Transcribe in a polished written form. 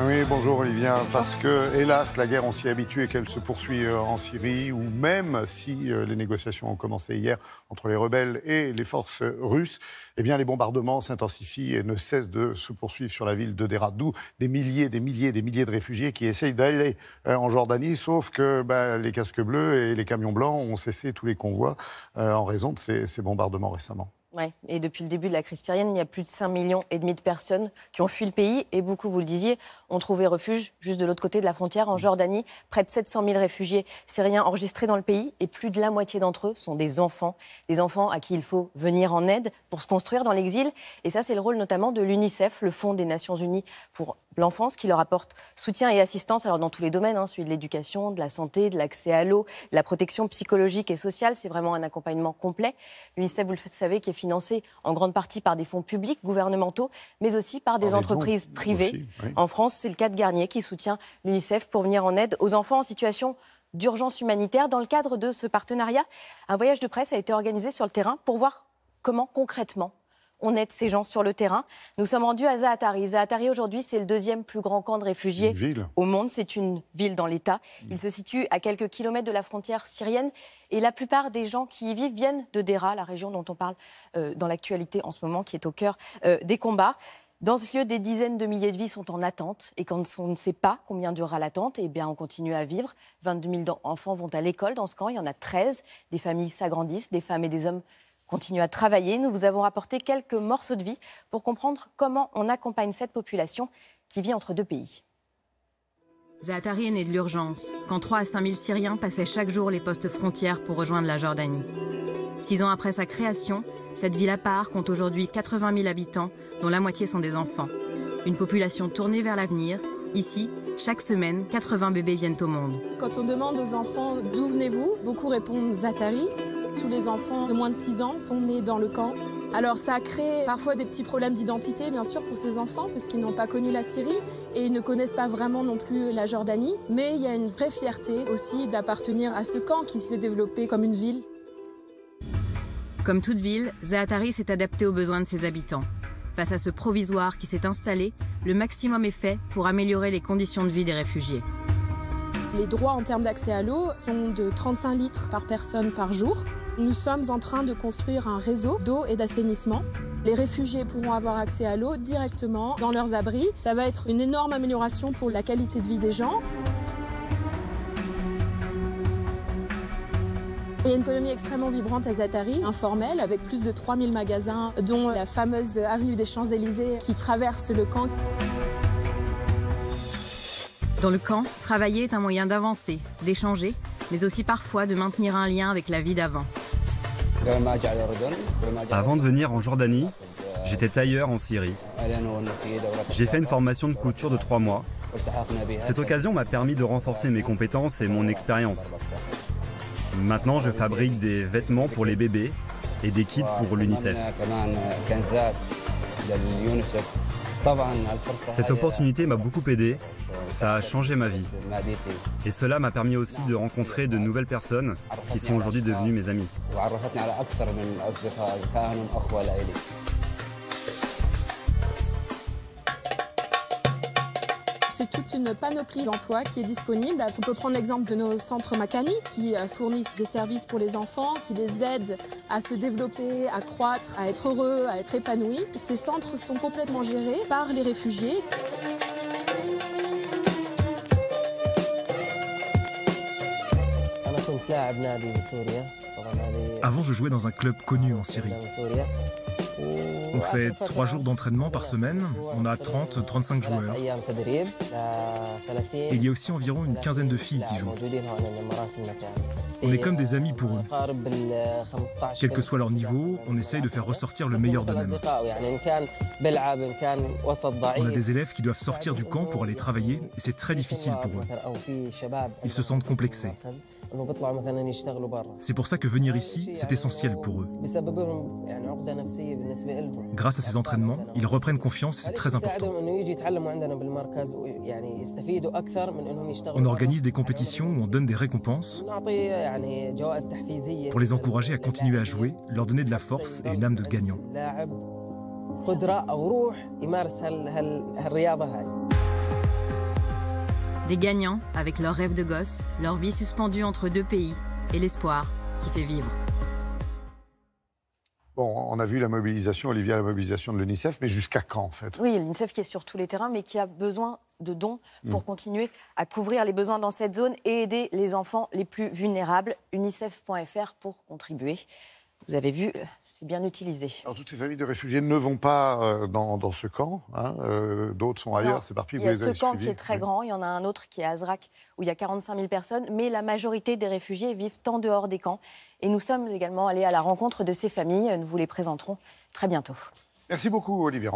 Oui, bonjour Olivier, parce que, hélas, la guerre, on s'y est habitué et qu'elle se poursuit en Syrie, où même si les négociations ont commencé hier entre les rebelles et les forces russes, eh bien, les bombardements s'intensifient et ne cessent de se poursuivre sur la ville de Deraa, d'où des milliers de réfugiés qui essayent d'aller en Jordanie, sauf que les casques bleus et les camions blancs ont cessé tous les convois en raison de ces bombardements récemment. Ouais. Et depuis le début de la crise syrienne, il y a plus de 5,5 millions de personnes qui ont fui le pays et beaucoup, vous le disiez, ont trouvé refuge juste de l'autre côté de la frontière, en Jordanie. Près de 700 000 réfugiés syriens enregistrés dans le pays et plus de la moitié d'entre eux sont des enfants à qui il faut venir en aide pour se construire dans l'exil. Et ça, c'est le rôle notamment de l'UNICEF, le Fonds des Nations Unies pour l'enfance, qui leur apporte soutien et assistance alors dans tous les domaines, celui de l'éducation, de la santé, de l'accès à l'eau, de la protection psychologique et sociale. C'est vraiment un accompagnement complet. L'UNICEF, vous le savez, qui est financé en grande partie par des fonds publics, gouvernementaux, mais aussi par des entreprises privées. Aussi, oui. En France, c'est le cas de Garnier qui soutient l'UNICEF pour venir en aide aux enfants en situation d'urgence humanitaire. Dans le cadre de ce partenariat, un voyage de presse a été organisé sur le terrain pour voir comment concrètement on aide ces gens sur le terrain. Nous sommes rendus à Zaatari. Zaatari, aujourd'hui, c'est le deuxième plus grand camp de réfugiés au monde. C'est une ville dans l'État. Il se situe à quelques kilomètres de la frontière syrienne. Et la plupart des gens qui y vivent viennent de Deraa, la région dont on parle dans l'actualité en ce moment, qui est au cœur des combats. Dans ce lieu, des dizaines de milliers de vies sont en attente. Et quand on ne sait pas combien durera l'attente, eh bien, on continue à vivre. 22 000 enfants vont à l'école dans ce camp. Il y en a 13. Des familles s'agrandissent, des femmes et des hommes continuent à travailler. Nous vous avons rapporté quelques morceaux de vie pour comprendre comment on accompagne cette population qui vit entre deux pays. Zaatari est né de l'urgence, quand 3 à 5 000 Syriens passaient chaque jour les postes frontières pour rejoindre la Jordanie. 6 ans après sa création, cette ville à part compte aujourd'hui 80 000 habitants, dont la moitié sont des enfants. Une population tournée vers l'avenir. Ici, chaque semaine, 80 bébés viennent au monde. Quand on demande aux enfants d'où venez-vous, beaucoup répondent Zaatari. Tous les enfants de moins de 6 ans sont nés dans le camp. Alors ça crée parfois des petits problèmes d'identité, bien sûr, pour ces enfants, parce qu'ils n'ont pas connu la Syrie et ils ne connaissent pas vraiment non plus la Jordanie. Mais il y a une vraie fierté aussi d'appartenir à ce camp qui s'est développé comme une ville. Comme toute ville, Zaatari s'est adapté aux besoins de ses habitants. Face à ce provisoire qui s'est installé, le maximum est fait pour améliorer les conditions de vie des réfugiés. Les droits en termes d'accès à l'eau sont de 35 litres par personne par jour. Nous sommes en train de construire un réseau d'eau et d'assainissement. Les réfugiés pourront avoir accès à l'eau directement dans leurs abris. Ça va être une énorme amélioration pour la qualité de vie des gens. Il y a une économie extrêmement vibrante à Zaatari, informelle, avec plus de 3000 magasins, dont la fameuse avenue des Champs-Élysées qui traverse le camp. Dans le camp, travailler est un moyen d'avancer, d'échanger, mais aussi parfois de maintenir un lien avec la vie d'avant. Avant de venir en Jordanie, j'étais tailleur en Syrie. J'ai fait une formation de couture de 3 mois. Cette occasion m'a permis de renforcer mes compétences et mon expérience. Maintenant, je fabrique des vêtements pour les bébés et des kits pour l'UNICEF. Cette opportunité m'a beaucoup aidé, ça a changé ma vie. Et cela m'a permis aussi de rencontrer de nouvelles personnes qui sont aujourd'hui devenues mes amis. C'est toute une panoplie d'emplois qui est disponible. On peut prendre l'exemple de nos centres Makani qui fournissent des services pour les enfants, qui les aident à se développer, à croître, à être heureux, à être épanouis. Ces centres sont complètement gérés par les réfugiés. Avant, je jouais dans un club connu en Syrie. On fait 3 jours d'entraînement par semaine, on a 30-35 joueurs. Et il y a aussi environ une quinzaine de filles qui jouent. On est comme des amis pour eux. Quel que soit leur niveau, on essaye de faire ressortir le meilleur d'eux-mêmes. On a des élèves qui doivent sortir du camp pour aller travailler et c'est très difficile pour eux. Ils se sentent complexés. C'est pour ça que venir ici, c'est essentiel pour eux. Grâce à ces entraînements, ils reprennent confiance et c'est très important. On organise des compétitions où on donne des récompenses pour les encourager à continuer à jouer, leur donner de la force et une âme de gagnant. Des gagnants avec leurs rêves de gosse, leur vie suspendue entre deux pays et l'espoir qui fait vivre. Bon, on a vu la mobilisation, Olivia, la mobilisation de l'UNICEF, mais jusqu'à quand en fait? Oui, l'UNICEF qui est sur tous les terrains, mais qui a besoin de dons pour continuer à couvrir les besoins dans cette zone et aider les enfants les plus vulnérables. unicef.fr pour contribuer. Vous avez vu, c'est bien utilisé. Alors, toutes ces familles de réfugiés ne vont pas dans ce camp. Hein, d'autres sont ailleurs, c'est parti. Il y a ce camp qui est très grand. Il y en a un autre qui est à Azraq, où il y a 45 000 personnes. Mais la majorité des réfugiés vivent en dehors des camps. Et nous sommes également allés à la rencontre de ces familles. Nous vous les présenterons très bientôt. Merci beaucoup, Olivia.